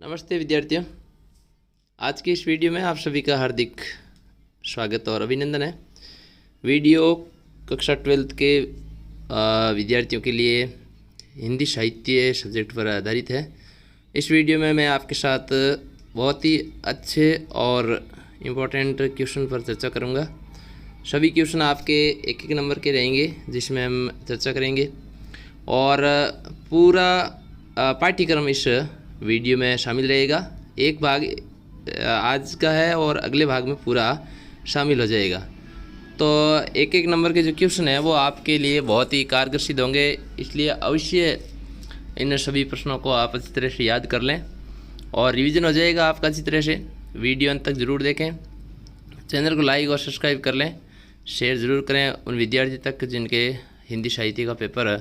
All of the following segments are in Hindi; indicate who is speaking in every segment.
Speaker 1: नमस्ते विद्यार्थियों। आज की इस वीडियो में आप सभी का हार्दिक स्वागत और अभिनंदन है। वीडियो कक्षा 12th के विद्यार्थियों के लिए हिंदी साहित्य सब्जेक्ट पर आधारित है। इस वीडियो में मैं आपके साथ बहुत ही अच्छे और इम्पोर्टेंट क्वेश्चन पर चर्चा करूंगा। सभी क्वेश्चन आपके एक नंबर के रहेंगे जिसमें हम चर्चा करेंगे और पूरा पाठ्यक्रम इस वीडियो में शामिल रहेगा। एक भाग आज का है और अगले भाग में पूरा शामिल हो जाएगा। तो एक नंबर के जो क्वेश्चन है वो आपके लिए बहुत ही कारगर सिद्ध होंगे, इसलिए अवश्य इन सभी प्रश्नों को आप अच्छी तरह से याद कर लें और रिवीजन हो जाएगा आपका अच्छी तरह से। वीडियो अंत तक ज़रूर देखें, चैनल को लाइक और सब्सक्राइब कर लें, शेयर ज़रूर करें उन विद्यार्थी तक जिनके हिंदी साहित्य का पेपर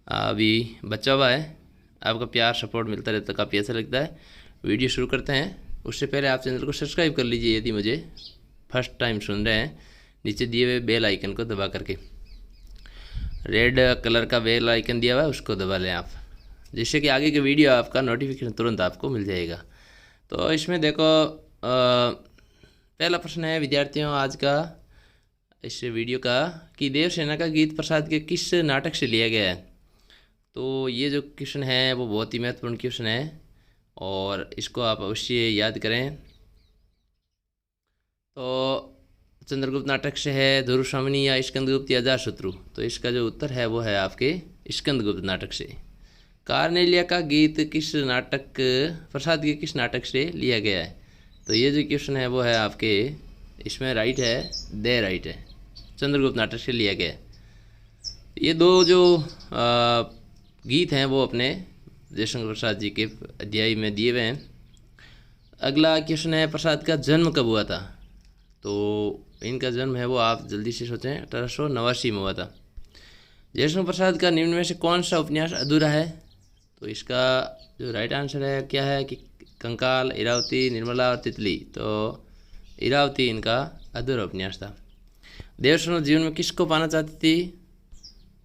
Speaker 1: अभी बचा हुआ है। आपका प्यार सपोर्ट मिलता रहता है, काफ़ी अच्छा लगता है। वीडियो शुरू करते हैं उससे पहले आप चैनल को सब्सक्राइब कर लीजिए यदि मुझे फर्स्ट टाइम सुन रहे हैं। नीचे दिए हुए बेल आइकन को दबा करके, रेड कलर का बेल आइकन दिया हुआ है उसको दबा लें आप, जिससे कि आगे के वीडियो आपका नोटिफिकेशन तुरंत आपको मिल जाएगा। तो इसमें देखो पहला प्रश्न है विद्यार्थियों आज का इस वीडियो का कि देवसेना का गीत प्रसाद के किस नाटक से लिया गया है। तो ये जो क्वेश्चन है वो बहुत ही महत्वपूर्ण क्वेश्चन है और इसको आप अवश्य याद करें। तो चंद्रगुप्त नाटक से है, धुरसामनी या स्कंदगुप्त या अजातशत्रु। तो इसका जो उत्तर है वो है आपके स्कंदगुप्त नाटक से। कार्नेलिया का गीत किस नाटक प्रसाद के किस नाटक से लिया गया है। तो ये जो क्वेश्चन है वो है आपके इसमें राइट है, दे राइट है, चंद्रगुप्त नाटक से लिया गया है। ये दो जो गीत हैं वो अपने जयशंकर प्रसाद जी के अध्याय में दिए हुए हैं। अगला क्वेश्चन है प्रसाद का जन्म कब हुआ था। तो इनका जन्म है वो आप जल्दी से सोचें 1889 में हुआ था। जयशंकर प्रसाद का निम्न में से कौन सा उपन्यास अधूरा है। तो इसका जो राइट आंसर है क्या है कि कंकाल, इरावती, निर्मला और तितली। तो इरावती इनका अधूरा उपन्यास था। देवसेना जीवन में किसको पाना चाहती थी।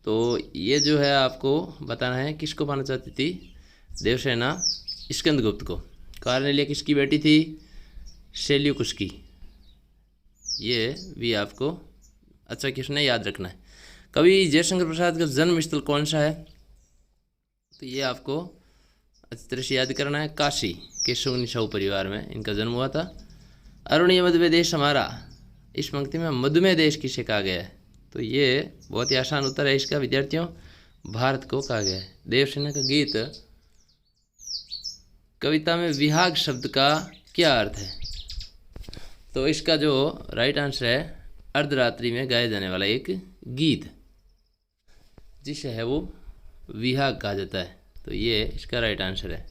Speaker 1: तो ये जो है आपको बताना है किसको पाना चाहती थी देवसेना, स्कंदगुप्त को। कार्नेलिया किसकी बेटी थी, सेल्यूकस की। ये भी आपको अच्छा क्वेश्चन है, याद रखना है। कवि जयशंकर प्रसाद का जन्म स्थल कौन सा है। तो ये आपको अच्छी तरह से याद करना है, काशी के सोनी साहू परिवार में इनका जन्म हुआ था। अरुणीय मधुमेह देश हमारा, इस पंक्ति में मधुमेह देश किसे कहा गया है। तो ये बहुत ही आसान उत्तर है इसका विद्यार्थियों, भारत को कहा गया है। देवसेना का गीत कविता में विहाग शब्द का क्या अर्थ है। तो इसका जो राइट आंसर है अर्धरात्रि में गाया जाने वाला एक गीत जिसे है वो विहाग कहा जाता है। तो ये इसका राइट आंसर है।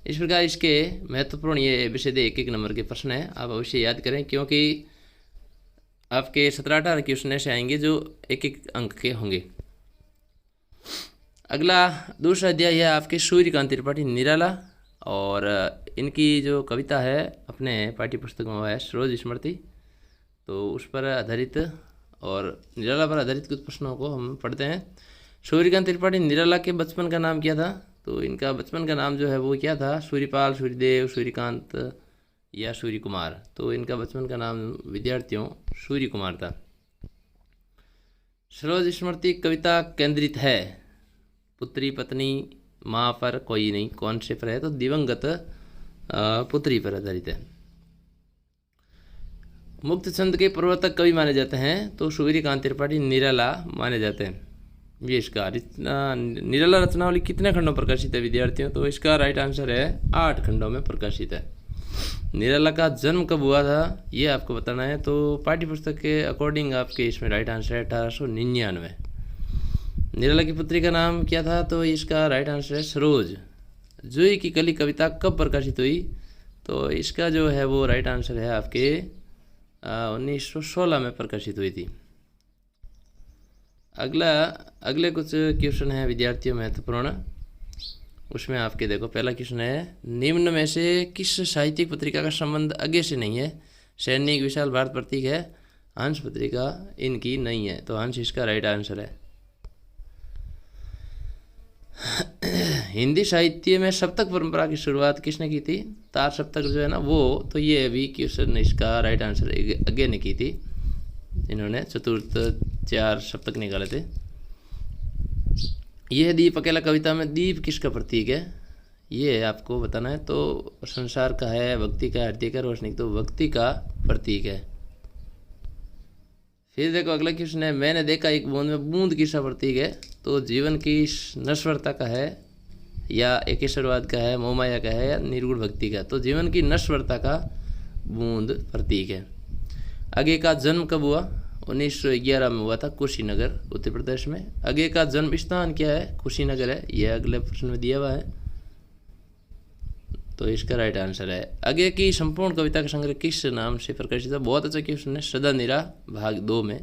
Speaker 1: इस प्रकार इसके महत्वपूर्ण ये विषय दे एक नंबर के प्रश्न है, आप अवश्य याद करें क्योंकि आपके 17-18 क्वेश्चन ऐसे आएंगे जो एक अंक के होंगे। अगला दूसरा अध्याय है आपके सूर्यकांत त्रिपाठी निराला और इनकी जो कविता है अपने पाठ्य पुस्तक में है सरोज स्मृति। तो उस पर आधारित और निराला पर आधारित कुछ प्रश्नों को हम पढ़ते हैं। सूर्यकांत त्रिपाठी निराला के बचपन का नाम क्या था। तो इनका बचपन का नाम जो है वो क्या था, सूर्यपाल, सूर्यदेव, सूर्यकांत या सूर्य कुमार। तो इनका बचपन का नाम विद्यार्थियों सूर्य कुमार था। सरोज स्मृति कविता केंद्रित है पुत्री पत्नी माँ पर, कोई नहीं, कौन से पर है। तो दिवंगत पुत्री पर आधारित है। मुक्त छंद के प्रवर्तक कवि माने जाते हैं। तो सूर्यकांत त्रिपाठी निराला माने जाते हैं। ये इसका निराला रचनावली कितने खंडों में प्रकाशित है विद्यार्थियों। तो इसका राइट आंसर है 8 खंडों में प्रकाशित है। निराला का जन्म कब हुआ था ये आपको बताना है। तो पाठ्य पुस्तक के अकॉर्डिंग आपके इसमें राइट आंसर है 1899। निराला की पुत्री का नाम क्या था। तो इसका राइट आंसर है सरोज। जूही की कली कविता कब प्रकाशित हुई। तो इसका जो है वो राइट आंसर है आपके 1916 में प्रकाशित हुई थी। अगले कुछ क्वेश्चन है विद्यार्थियों महत्वपूर्ण, उसमें आपके देखो पहला क्वेश्चन है निम्न में से किस साहित्यिक पत्रिका का संबंध आगे से नहीं है। सैनिक, विशाल भारत प्रतीक है, हंस पत्रिका इनकी नहीं है। तो हंस इसका राइट आंसर है। हिंदी साहित्य में सप्तक परंपरा की शुरुआत किसने की थी? तार सप्तक जो है ना वो, तो ये अभी क्वेश्चन इसका राइट आंसर अगे ने की थी। इन्होंने चतुर्थ 4 सप्तक निकाले थे। यह दीप अकेला कविता में दीप किसका प्रतीक है? ये आपको बताना है। तो संसार का है, भक्ति का, हृदय का, रोशनी, तो भक्ति का प्रतीक है। फिर देखो अगला क्वेश्चन है, मैंने देखा एक बूंद में बूंद किसका प्रतीक है? तो जीवन की नश्वरता का है, या एकेश्वरवाद का है, मोहमाया का है, या निर्गुण भक्ति का? तो जीवन की नश्वरता का बूंद प्रतीक है। आगे का जन्म कब हुआ? 1911 में हुआ था, कुशीनगर उत्तर प्रदेश में। आगे का जन्म स्थान क्या है? कुशीनगर है, यह अगले प्रश्न में दिया हुआ है, तो इसका राइट आंसर है। आगे की संपूर्ण कविता का संग्रह किस नाम से प्रकाशित है? बहुत अच्छा क्वेश्चन है, सदा निरा भाग 2 में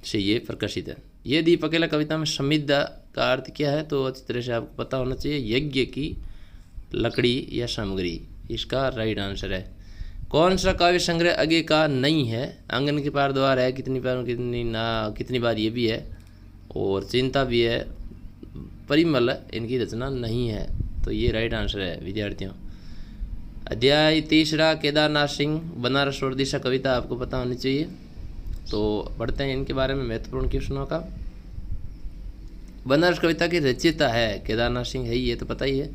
Speaker 1: से ये प्रकाशित है। ये दीप अकेला कविता में समिधा का अर्थ क्या है? तो अच्छी तरह से आपको पता होना चाहिए, यज्ञ की लकड़ी या सामग्री, इसका राइट आंसर है। कौन सा काव्य संग्रह आगे का नहीं है? आंगन के पार द्वार है, कितनी बार कितनी बार ये भी है, और चिंता भी है, परिमल इनकी रचना नहीं है, तो ये राइट आंसर है विद्यार्थियों। अध्याय 3 केदारनाथ सिंह बनारस और दिशा कविता आपको पता होनी चाहिए। तो पढ़ते हैं इनके बारे में महत्वपूर्ण क्वेश्चनों का। बनारस कविता की रचयिता है केदारनाथ सिंह है, ये तो पता ही है।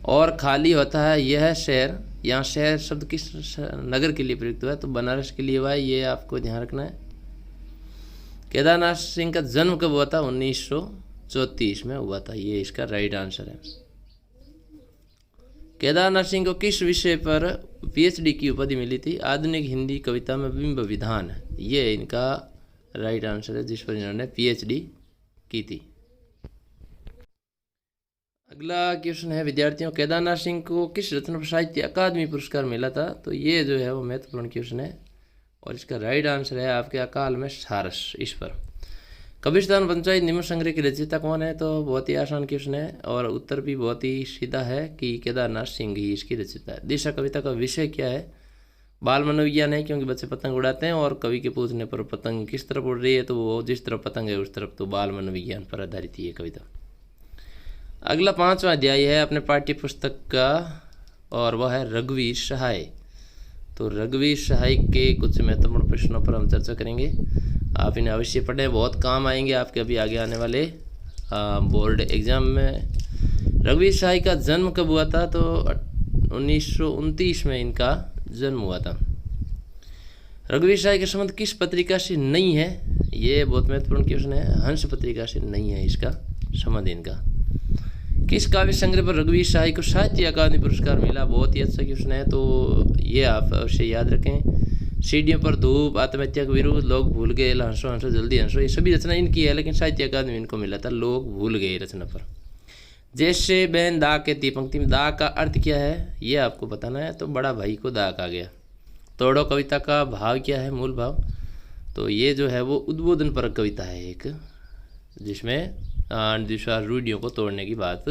Speaker 1: और खाली होता है यह शहर, यहाँ शहर शब्द किस नगर के लिए प्रयुक्त हुआ है? तो बनारस के लिए हुआ है, ये आपको ध्यान रखना है। केदारनाथ सिंह का जन्म कब हुआ था? 1934 में हुआ था, ये इसका राइट आंसर है। केदारनाथ सिंह को किस विषय पर PhD की उपाधि मिली थी? आधुनिक हिंदी कविता में बिंब विधान, ये इनका राइट आंसर है, जिस पर इन्होंने PhD की थी। अगला क्वेश्चन है विद्यार्थियों, केदारनाथ सिंह को किस रत्न साहित्य अकादमी पुरस्कार मिला था? तो ये जो है वो महत्वपूर्ण क्वेश्चन है, और इसका राइट आंसर है आपके अकाल में सारस, इस पर। कबीरस्तान पंचायत निबंध संग्रह की रचयिता कौन है? तो बहुत ही आसान क्वेश्चन है, और उत्तर भी बहुत ही सीधा है कि केदारनाथ सिंह ही इसकी रचयिता है। दिशा कविता का विषय क्या है? बाल मनोविज्ञान है, क्योंकि बच्चे पतंग उड़ाते हैं, और कवि के पूछने पर पतंग किस तरफ उड़ रही है, तो वो जिस तरफ पतंग है उस तरफ, तो बाल मनोविज्ञान पर आधारित ये कविता। अगला 5वां अध्याय है अपने पाठ्य पुस्तक का, और वह है रघुवीर सहाय। तो रघुवीर सहाय के कुछ महत्वपूर्ण प्रश्नों पर हम चर्चा करेंगे, आप इन्हें अवश्य पढ़ें, बहुत काम आएंगे आपके अभी आगे आने वाले बोर्ड एग्जाम में। रघुवीर सहाय का जन्म कब हुआ था? तो 1929 में इनका जन्म हुआ था। रघुवीर सहाय का संबंध किस पत्रिका से नहीं है? ये बहुत महत्वपूर्ण क्वेश्चन है, हंस पत्रिका से नहीं है इसका संबंध इनका। किस काव्य संग्रह पर रघुवीर सहाय को साहित्य अकादमी पुरस्कार मिला? बहुत ही अच्छा क्वेश्चन है, तो ये आप अवश्य याद रखें। सीढ़ियों पर धूप, आत्महत्या के विरुद्ध, लोग भूल गए, हंसो हंसो जल्दी हंसो, ये सभी रचना इनकी है, लेकिन साहित्य अकादमी इनको मिला था लोग भूल गए रचना पर। जैसे बहन दाग के ती पंक्ति में, दाग का अर्थ क्या है ये आपको बताना है। तो बड़ा भाई को दाग आ गया। तोड़ो कविता का भाव क्या है, मूल भाव? तो ये जो है वो उद्बोधन पर कविता है एक, जिसमें अंधविश्वास रूढ़ियों को तोड़ने की बात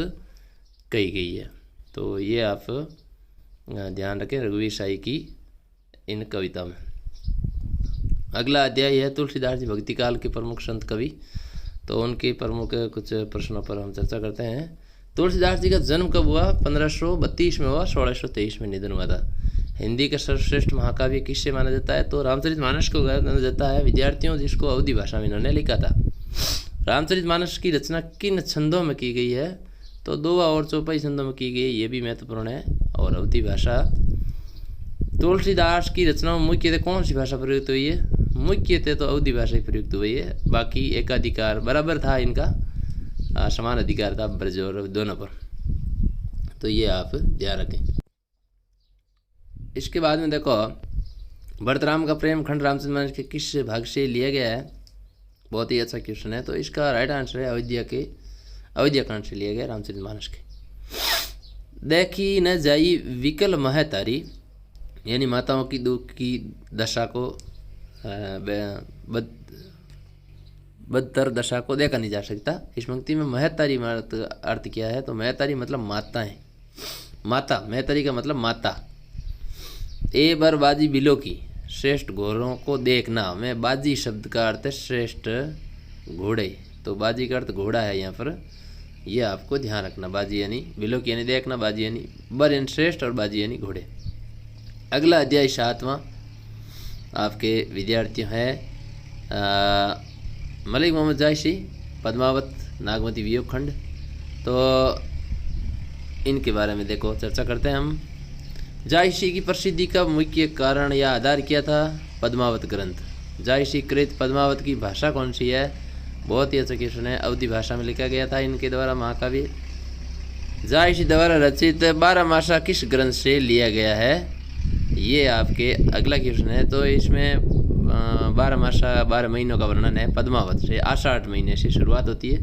Speaker 1: कही गई है। तो ये आप ध्यान रखें रघुवीर सहाय की इन कविता में। अगला अध्याय है तुलसीदास जी भक्ति काल के प्रमुख संत कवि, तो उनके प्रमुख कुछ प्रश्नों पर हम चर्चा करते हैं। तुलसीदास जी का जन्म कब हुआ? 1532 में हुआ, 1623 में निधन हुआ था। हिंदी का सर्वश्रेष्ठ महाकाव्य किससे माना जाता है? तो रामचरितमानस को माना जाता है विद्यार्थियों, जिसको अवधी भाषा में इन्होंने लिखा था। रामचरितमानस की रचना किन छंदों में की गई है? तो दोहा और चौपाई छंदों में की गई, ये भी महत्वपूर्ण है, और अवधी भाषा। तुलसीदास की रचनाओं मुख्यतः कौन सी भाषा प्रयुक्त हुई है? मुख्यतः तो अवधी भाषा ही प्रयुक्त हुई है, बाकी एकाधिकार बराबर था इनका, समान अधिकार था ब्रज और दोनों पर, तो ये आप ध्यान रखें। इसके बाद में देखो भरतराम का प्रेम खंड रामचरितमानस के किस भाग से लिया गया है? बहुत ही अच्छा क्वेश्चन है, तो इसका राइट आंसर है अयोध्याकांड से लिया गया रामचरितमानस के। देखी न जाई विकल महतारी, यानी माताओं की दुख की दशा को बदतर दशा को देखा नहीं जा सकता। इस पंक्ति में महतारी अर्थ क्या है? तो महतारी मतलब माताएं, माता, महतारी का मतलब माता। ए बर बाजी बिलो की, श्रेष्ठ घोड़ों को देखना, में बाजी शब्द का अर्थ है श्रेष्ठ घोड़े, तो बाजी का अर्थ घोड़ा है यहाँ पर, ये आपको ध्यान रखना। बाजी यानी बिलोक यानी देखना, बाजी यानी बर यानी श्रेष्ठ और बाजी यानी घोड़े। अगला अध्याय 7वां आपके विद्यार्थियों है मलिक मोहम्मद जायसी, पद्मावत, नागमती वियोग खंड। तो इनके बारे में देखो चर्चा करते हैं हम। जायसी की प्रसिद्धि का मुख्य कारण या आधार क्या था? पद्मावत ग्रंथ। जायसी कृत पद्मावत की भाषा कौन सी है? बहुत ही अच्छा क्वेश्चन है। अवधि भाषा में लिखा गया था इनके द्वारा महाकाव्य। जायसी द्वारा रचित 12 मासा किस ग्रंथ से लिया गया है? ये आपके अगला क्वेश्चन है। तो इसमें 12 मासा 12 महीनों का वर्णन है पद्मावत से। आषाढ़ महीने से शुरुआत होती है।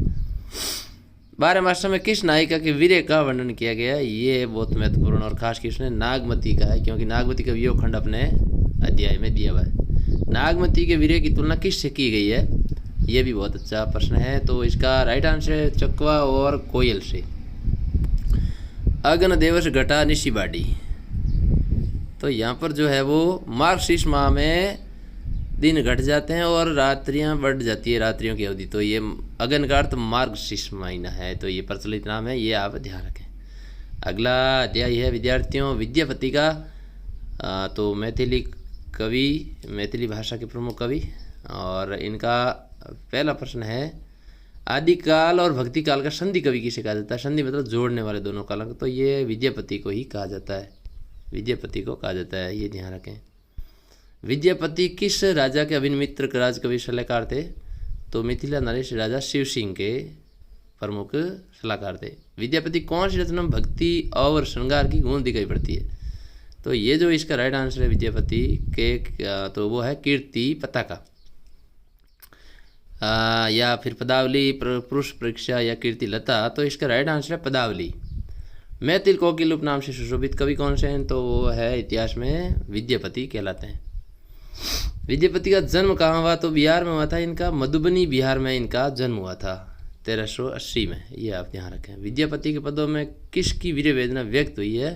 Speaker 1: 12 मासा में किस नायिका के वीर्य का वर्णन किया गया है? ये बहुत महत्वपूर्ण और खास क्वेश्चन है। नागमती का है, क्योंकि नागमती का वियोग खंड अपने अध्याय में दिया हुआ है। नागमती के वीर्य की तुलना किससे की गई है? ये भी बहुत अच्छा प्रश्न है। तो इसका राइट आंसर है चकवा और कोयल से। अगन दिवस घटा निशिबाड़ी। तो यहाँ पर जो है वो मार्गशीर्ष माह में दिन घट जाते हैं और रात्रियाँ बढ़ जाती है, रात्रियों की अवधि। तो ये अगन का अर्थ मार्गशीर्ष महीना है। तो ये प्रचलित नाम है, ये आप ध्यान रखें। अगला अध्याय है विद्यार्थियों विद्यापति का। तो मैथिली कवि, मैथिली भाषा के प्रमुख कवि। और इनका पहला प्रश्न है आदिकाल और भक्ति काल का संधि कवि किसे कहा जाता है? संधि मतलब जोड़ने वाले दोनों कालों को। तो ये विद्यापति को ही कहा जाता है, विद्यापति को कहा जाता है, ये ध्यान रखें। विद्यापति किस राजा के अभिन्न मित्र राजकवि सलाहकार थे? तो मिथिला नरेश राजा शिव सिंह के प्रमुख सलाहकार थे। विद्यापति कौन सी रचना भक्ति और श्रृंगार की गूंज दिखाई पड़ती है? तो ये जो इसका राइट आंसर है विद्यापति के, तो वो है कीर्ति पताका, या फिर पदावली, पुरुष परीक्षा या कीर्ति लता। तो इसका राइट आंसर है पदावली। मैथिल कोकिल उपनाम से सुशोभित कवि कौन से हैं? तो वो है इतिहास में विद्यापति कहलाते हैं। विद्यापति का जन्म कहाँ हुआ? तो बिहार में हुआ था इनका, मधुबनी बिहार में इनका जन्म हुआ था 1380 में। ये आप ध्यान रखें। विद्यापति के पदों में किसकी वीर वेदना व्यक्त हुई है?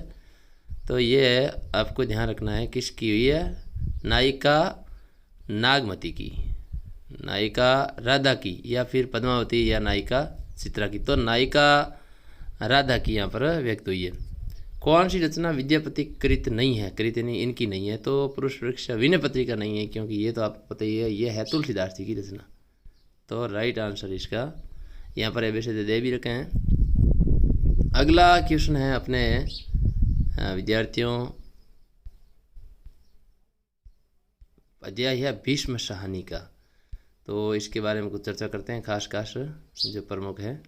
Speaker 1: तो ये आपको ध्यान रखना है किसकी हुई है? नायिका नागमती की, नायिका राधा की, या फिर पद्मावती या नायिका चित्रा की। तो नायिका राधा की यहाँ पर व्यक्त हुई है। कौन सी रचना विद्यापति कृत नहीं है? कृत नहीं, इनकी नहीं है। तो पुरुष वृक्ष विनय पत्रिका नहीं है, क्योंकि ये तो आपको पता ही है, ये है तुलसीदास जी की रचना। तो राइट आंसर इसका यहाँ पर वैसे दे भी रखे हैं। अगला क्वेश्चन है अपने विद्यार्थियों अध्याय है भीष्म साहनी का। तो इसके बारे में कुछ चर्चा करते हैं, खास जो प्रमुख है।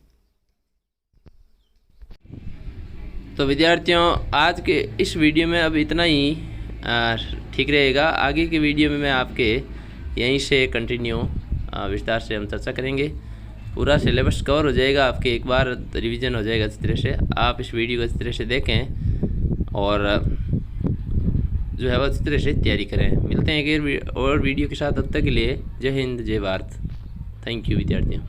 Speaker 1: तो विद्यार्थियों आज के इस वीडियो में अब इतना ही ठीक रहेगा। आगे के वीडियो में मैं आपके यहीं से कंटिन्यू विस्तार से हम चर्चा करेंगे। पूरा सिलेबस कवर हो जाएगा, आपके एक बार रिवीजन हो जाएगा अच्छी तरह से। आप इस वीडियो को अच्छी तरह से देखें और जो है वो अच्छी तरह से तैयारी करें। मिलते हैं एक और वीडियो के साथ, तब तक के लिए जय हिंद जय भारत। थैंक यू विद्यार्थियों।